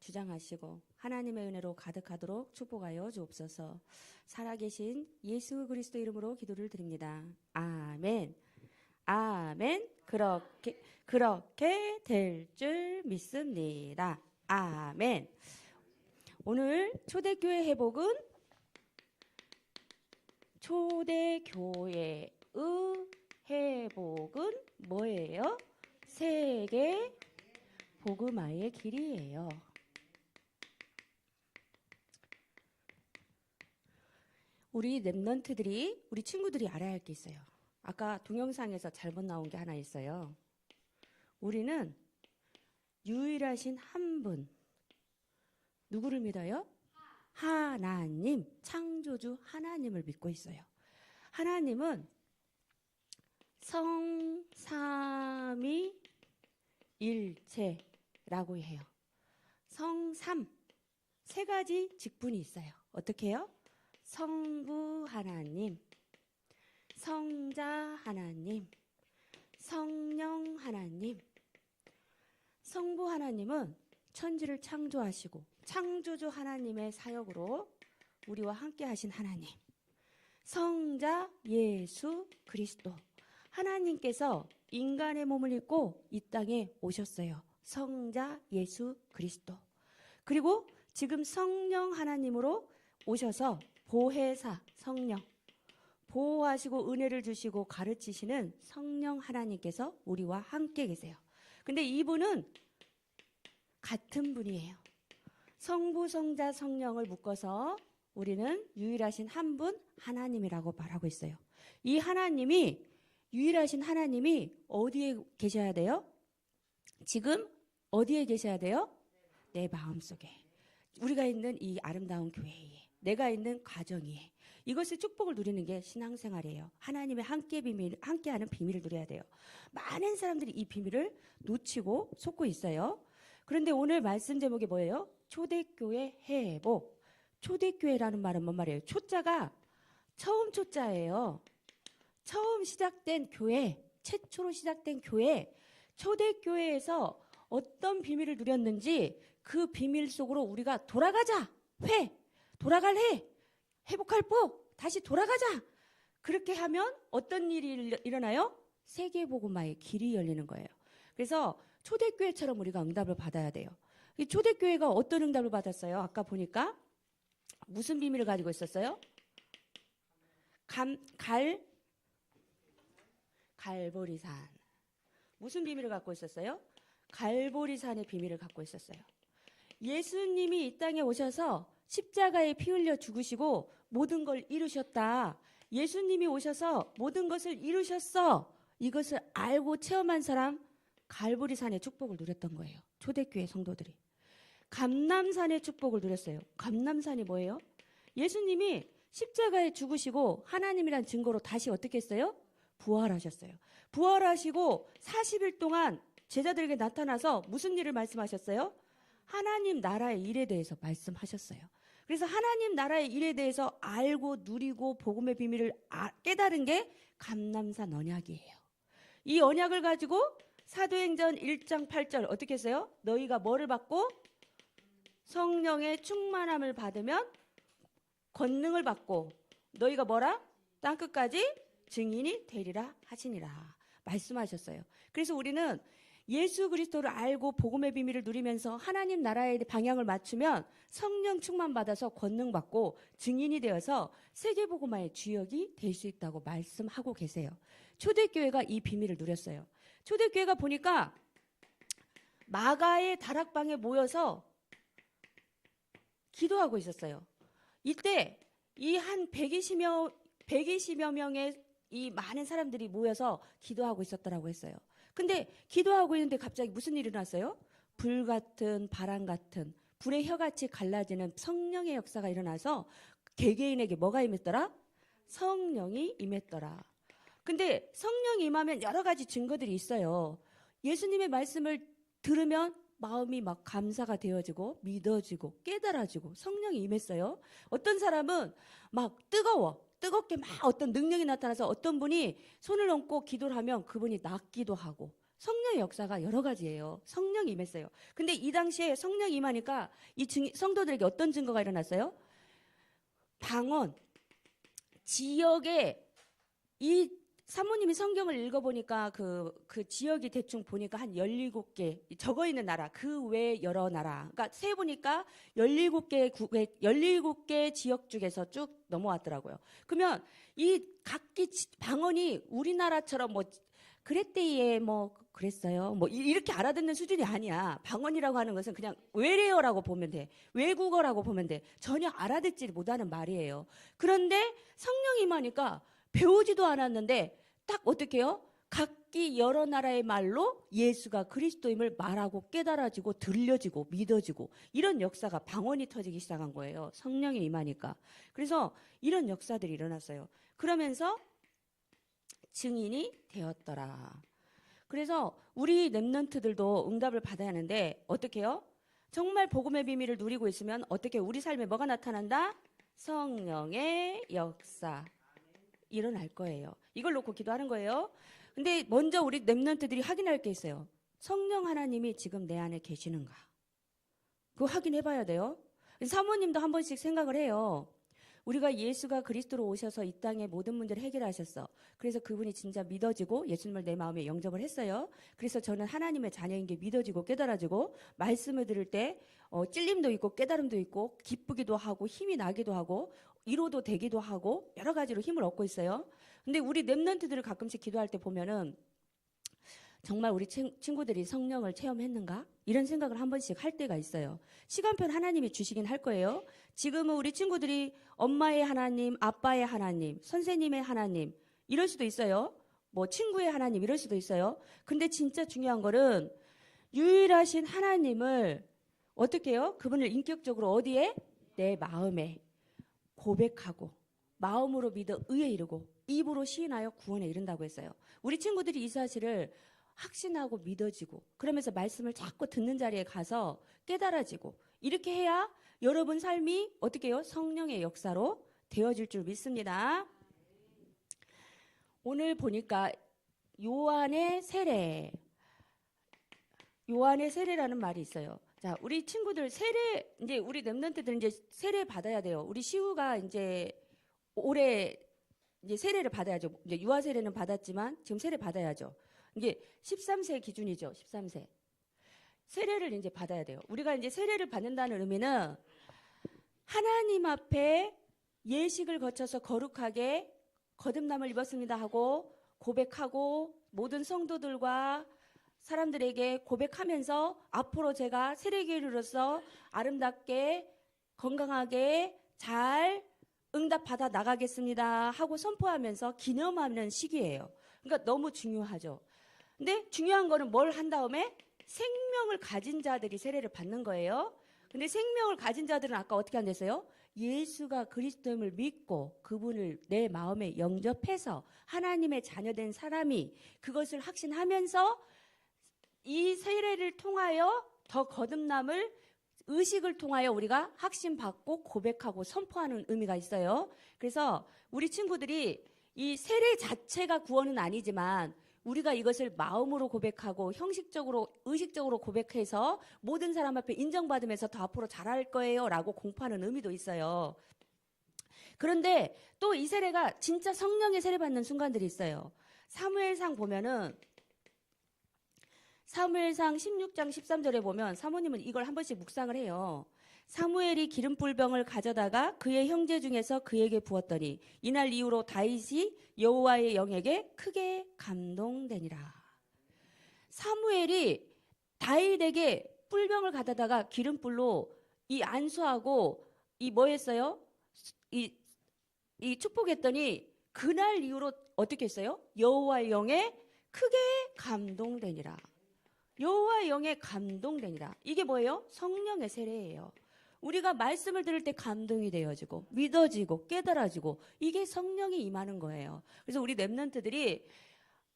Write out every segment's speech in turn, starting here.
주장하시고 하나님의 은혜로 가득하도록 축복하여 주옵소서. 살아계신 예수 그리스도 이름으로 기도를 드립니다. 아멘. 아멘. 그렇게 될 줄 믿습니다. 아멘. 오늘 초대교회 회복은 초대교회의 회복은 뭐예요? 세계 복음화의 길이에요. 우리 랩런트들이, 우리 친구들이 알아야 할 게 있어요. 아까 동영상에서 잘못 나온 게 하나 있어요. 우리는 유일하신 한 분, 누구를 믿어요? 하나님, 창조주 하나님을 믿고 있어요. 하나님은 성삼위일체라고 해요. 성삼, 세 가지 직분이 있어요. 어떻게 해요? 성부 하나님, 성자 하나님, 성령 하나님. 성부 하나님은 천지를 창조하시고 창조주 하나님의 사역으로 우리와 함께 하신 하나님. 성자 예수 그리스도, 하나님께서 인간의 몸을 입고 이 땅에 오셨어요. 성자 예수 그리스도. 그리고 지금 성령 하나님으로 오셔서 보혜사 성령, 보호하시고 은혜를 주시고 가르치시는 성령 하나님께서 우리와 함께 계세요. 근데 이분은 같은 분이에요. 성부, 성자, 성령을 묶어서 우리는 유일하신 한 분 하나님이라고 말하고 있어요. 이 하나님이, 유일하신 하나님이 어디에 계셔야 돼요? 지금 어디에 계셔야 돼요? 내 마음속에. 우리가 있는 이 아름다운 교회에, 내가 있는 가정에, 이것을 축복을 누리는 게 신앙생활이에요. 하나님의 함께하는 비밀을 누려야 돼요. 많은 사람들이 이 비밀을 놓치고 속고 있어요. 그런데 오늘 말씀 제목이 뭐예요? 초대교회 회복. 초대교회라는 말은 뭔 말이에요? 초자가 처음 초자예요. 처음 시작된 교회, 최초로 시작된 교회, 초대교회에서 어떤 비밀을 누렸는지 그 비밀 속으로 우리가 돌아가자. 돌아갈 회복할 복, 다시 돌아가자. 그렇게 하면 어떤 일이 일어나요? 세계복음화의 길이 열리는 거예요. 그래서 초대교회처럼 우리가 응답을 받아야 돼요. 이 초대교회가 어떤 응답을 받았어요? 아까 보니까 무슨 비밀을 가지고 있었어요? 갈보리산. 무슨 비밀을 갖고 있었어요? 갈보리산의 비밀을 갖고 있었어요. 예수님이 이 땅에 오셔서 십자가에 피 흘려 죽으시고 모든 걸 이루셨다. 예수님이 오셔서 모든 것을 이루셨어. 이것을 알고 체험한 사람, 갈보리산의 축복을 누렸던 거예요. 초대교회 성도들이. 감람산의 축복을 누렸어요. 감람산이 뭐예요? 예수님이 십자가에 죽으시고 하나님이란 증거로 다시 어떻게 했어요? 부활하셨어요. 부활하시고 40일 동안 제자들에게 나타나서 무슨 일을 말씀하셨어요? 하나님 나라의 일에 대해서 말씀하셨어요. 그래서 하나님 나라의 일에 대해서 알고 누리고 복음의 비밀을 깨달은 게 감람산 언약이에요. 이 언약을 가지고 사도행전 1장 8절 어떻게 했어요? 너희가 뭐를 받고? 성령의 충만함을 받으면 권능을 받고 너희가 뭐라? 땅끝까지 증인이 되리라 하시니라 말씀하셨어요. 그래서 우리는 예수 그리스도를 알고 복음의 비밀을 누리면서 하나님 나라의 방향을 맞추면 성령 충만 받아서 권능 받고 증인이 되어서 세계복음화의 주역이 될 수 있다고 말씀하고 계세요. 초대교회가 이 비밀을 누렸어요. 초대교회가 보니까 마가의 다락방에 모여서 기도하고 있었어요. 이때 이 한 120여 명의 이 많은 사람들이 모여서 기도하고 있었더라고 했어요. 근데 기도하고 있는데 갑자기 무슨 일이 일어났어요? 불 같은 바람 같은 불의 혀같이 갈라지는 성령의 역사가 일어나서 개개인에게 뭐가 임했더라? 성령이 임했더라. 근데 성령이 임하면 여러 가지 증거들이 있어요. 예수님의 말씀을 들으면 마음이 막 감사가 되어지고 믿어지고 깨달아지고 성령이 임했어요. 어떤 사람은 막 뜨겁게 막 어떤 능력이 나타나서 어떤 분이 손을 얹고 기도를 하면 그분이 낫기도 하고 성령의 역사가 여러 가지예요. 성령이 임했어요. 근데 이 당시에 성령이 임하니까 성도들에게 어떤 증거가 일어났어요? 방언, 지역에 이 사모님이 성경을 읽어보니까 그 지역이 대충 보니까 한 17개 적어 있는 나라, 그 외 여러 나라. 그러니까 세보니까 17개 지역 중에서 쭉 넘어왔더라고요. 그러면 이 각기 방언이 우리나라처럼 뭐 그랬대에 뭐 그랬어요. 뭐 이렇게 알아듣는 수준이 아니야. 방언이라고 하는 것은 그냥 외래어라고 보면 돼. 외국어라고 보면 돼. 전혀 알아듣지 못하는 말이에요. 그런데 성령이 임하니까 배우지도 않았는데 딱 어떻게 해요? 각기 여러 나라의 말로 예수가 그리스도임을 말하고 깨달아지고 들려지고 믿어지고 이런 역사가 방언이 터지기 시작한 거예요. 성령이 임하니까. 그래서 이런 역사들이 일어났어요. 그러면서 증인이 되었더라. 그래서 우리 랩런트들도 응답을 받아야 하는데 어떻게 해요? 정말 복음의 비밀을 누리고 있으면 어떻게 우리 삶에 뭐가 나타난다? 성령의 역사. 일어날 거예요. 이걸 놓고 기도하는 거예요. 근데 먼저 우리 랩런트들이 확인할 게 있어요. 성령 하나님이 지금 내 안에 계시는가? 그거 확인해 봐야 돼요. 사모님도 한 번씩 생각을 해요. 우리가 예수가 그리스도로 오셔서 이 땅의 모든 문제를 해결하셨어. 그래서 그분이 진짜 믿어지고 예수님을 내 마음에 영접을 했어요. 그래서 저는 하나님의 자녀인 게 믿어지고 깨달아지고 말씀을 들을 때 찔림도 있고 깨달음도 있고 기쁘기도 하고 힘이 나기도 하고 위로도 되기도 하고 여러 가지로 힘을 얻고 있어요. 근데 우리 랩런트들을 가끔씩 기도할 때 보면은 정말 우리 친구들이 성령을 체험했는가? 이런 생각을 한 번씩 할 때가 있어요. 시간표는 하나님이 주시긴 할 거예요. 지금은 우리 친구들이 엄마의 하나님, 아빠의 하나님, 선생님의 하나님 이럴 수도 있어요. 뭐 친구의 하나님 이럴 수도 있어요. 근데 진짜 중요한 거는 유일하신 하나님을 어떻게 해요? 그분을 인격적으로 어디에? 내 마음에 고백하고 마음으로 믿어 의에 이르고 입으로 시인하여 구원에 이른다고 했어요. 우리 친구들이 이 사실을 확신하고 믿어지고 그러면서 말씀을 자꾸 듣는 자리에 가서 깨달아지고 이렇게 해야 여러분 삶이 어떻게 해요? 성령의 역사로 되어질 줄 믿습니다. 오늘 보니까 요한의 세례라는 말이 있어요. 자, 우리 친구들 세례 이제 우리 랩런트들 이제 세례 받아야 돼요. 우리 시우가 이제 올해 이제 세례를 받아야죠. 이제 유아 세례는 받았지만 지금 세례 받아야죠. 이게 13세 기준이죠. 13세. 세례를 이제 받아야 돼요. 우리가 이제 세례를 받는다는 의미는 하나님 앞에 예식을 거쳐서 거룩하게 거듭남을 입었습니다 하고 고백하고 모든 성도들과 사람들에게 고백하면서 앞으로 제가 세례교회로서 아름답게 건강하게 잘 응답받아 나가겠습니다 하고 선포하면서 기념하는 시기예요. 그러니까 너무 중요하죠. 근데 중요한 거는 뭘 한 다음에 생명을 가진 자들이 세례를 받는 거예요. 근데 생명을 가진 자들은 아까 어떻게 한댔어요? 예수가 그리스도임을 믿고 그분을 내 마음에 영접해서 하나님의 자녀된 사람이 그것을 확신하면서 이 세례를 통하여 더 거듭남을 의식을 통하여 우리가 확신받고 고백하고 선포하는 의미가 있어요. 그래서 우리 친구들이 이 세례 자체가 구원은 아니지만 우리가 이것을 마음으로 고백하고 형식적으로 의식적으로 고백해서 모든 사람 앞에 인정받으면서 더 앞으로 잘할 거예요 라고 공포하는 의미도 있어요. 그런데 또 이 세례가 진짜 성령의 세례 받는 순간들이 있어요. 사무엘상 보면은 사무엘상 16장 13절에 보면 사모님은 이걸 한 번씩 묵상을 해요. 사무엘이 기름불병을 가져다가 그의 형제 중에서 그에게 부었더니 이날 이후로 다윗이 여호와의 영에게 크게 감동되니라. 사무엘이 다윗에게 뿔병을 가져다가 기름불로 이 안수하고 이 뭐 했어요? 이 축복했더니 그날 이후로 어떻게 했어요? 여호와의 영에 크게 감동되니라. 여호와의 영에 감동되니라. 이게 뭐예요? 성령의 세례예요. 우리가 말씀을 들을 때 감동이 되어지고 믿어지고 깨달아지고 이게 성령이 임하는 거예요. 그래서 우리 랩런트들이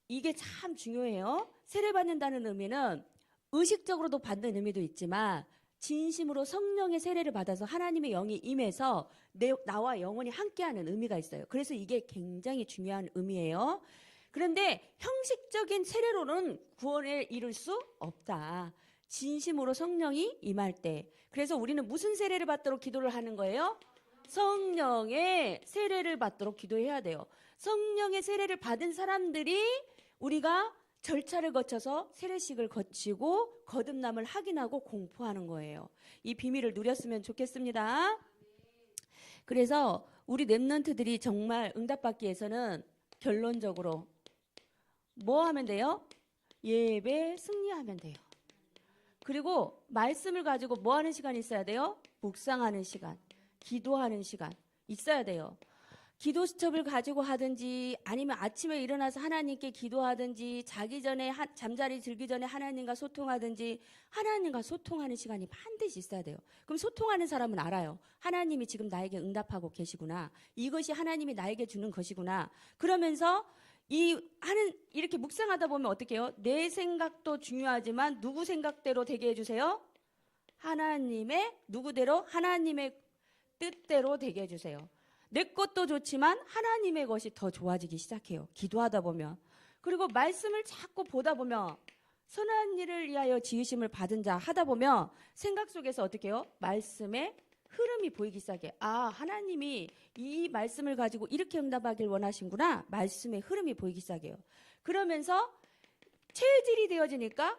이게 참 중요해요. 세례받는다는 의미는 의식적으로도 받는 의미도 있지만 진심으로 성령의 세례를 받아서 하나님의 영이 임해서 나와 영원히 함께하는 의미가 있어요. 그래서 이게 굉장히 중요한 의미예요. 그런데 형식적인 세례로는 구원에 이룰 수 없다. 진심으로 성령이 임할 때. 그래서 우리는 무슨 세례를 받도록 기도를 하는 거예요? 성령의 세례를 받도록 기도해야 돼요. 성령의 세례를 받은 사람들이 우리가 절차를 거쳐서 세례식을 거치고 거듭남을 확인하고 공포하는 거예요. 이 비밀을 누렸으면 좋겠습니다. 그래서 우리 랩런트들이 정말 응답받기 위해서는 결론적으로 뭐 하면 돼요? 예배 승리하면 돼요. 그리고 말씀을 가지고 뭐 하는 시간이 있어야 돼요? 묵상하는 시간, 기도하는 시간 있어야 돼요. 기도 수첩을 가지고 하든지 아니면 아침에 일어나서 하나님께 기도하든지 자기 전에 잠자리 들기 전에 하나님과 소통하든지 하나님과 소통하는 시간이 반드시 있어야 돼요. 그럼 소통하는 사람은 알아요. 하나님이 지금 나에게 응답하고 계시구나. 이것이 하나님이 나에게 주는 것이구나. 그러면서 이렇게 묵상하다 보면 어떻게 해요? 내 생각도 중요하지만 누구 생각대로 되게 해주세요? 누구대로? 하나님의 뜻대로 되게 해주세요. 내 것도 좋지만 하나님의 것이 더 좋아지기 시작해요. 기도하다 보면. 그리고 말씀을 자꾸 보다 보면 선한 일을 위하여 지으심을 받은 자 하다 보면 생각 속에서 어떻게 해요? 말씀의 흐름이 보이기 시작해요. 아, 하나님이 이 말씀을 가지고 이렇게 응답하길 원하신구나. 말씀의 흐름이 보이기 시작해요. 그러면서 체질이 되어지니까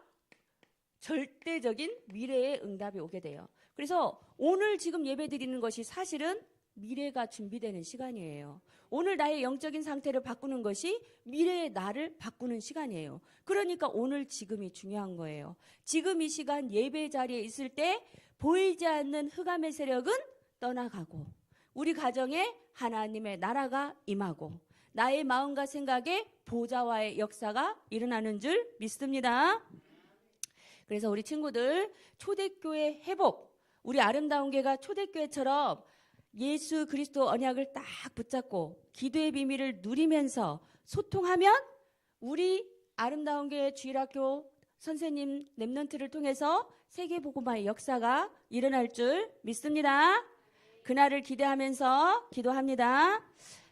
절대적인 미래의 응답이 오게 돼요. 그래서 오늘 지금 예배 드리는 것이 사실은 미래가 준비되는 시간이에요. 오늘 나의 영적인 상태를 바꾸는 것이 미래의 나를 바꾸는 시간이에요. 그러니까 오늘 지금이 중요한 거예요. 지금 이 시간 예배 자리에 있을 때 보이지 않는 흑암의 세력은 떠나가고 우리 가정에 하나님의 나라가 임하고 나의 마음과 생각에 보좌와의 역사가 일어나는 줄 믿습니다. 그래서 우리 친구들 초대교회 회복, 우리 아름다운 교회가 초대교회처럼 예수 그리스도 언약을 딱 붙잡고 기도의 비밀을 누리면서 소통하면 우리 아름다운 교회 주일학교 선생님 랩런트를 통해서 세계복음화의 역사가 일어날 줄 믿습니다. 그날을 기대하면서 기도합니다.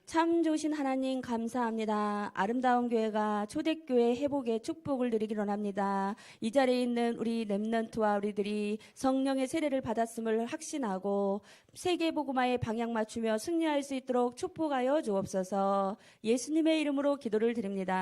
참 좋으신 하나님 감사합니다. 아름다운 교회가 초대교회 회복의 축복을 누리기를 원합니다. 이 자리에 있는 우리 랩런트와 우리들이 성령의 세례를 받았음을 확신하고 세계복음화에 방향 맞추며 승리할 수 있도록 축복하여 주옵소서. 예수님의 이름으로 기도를 드립니다.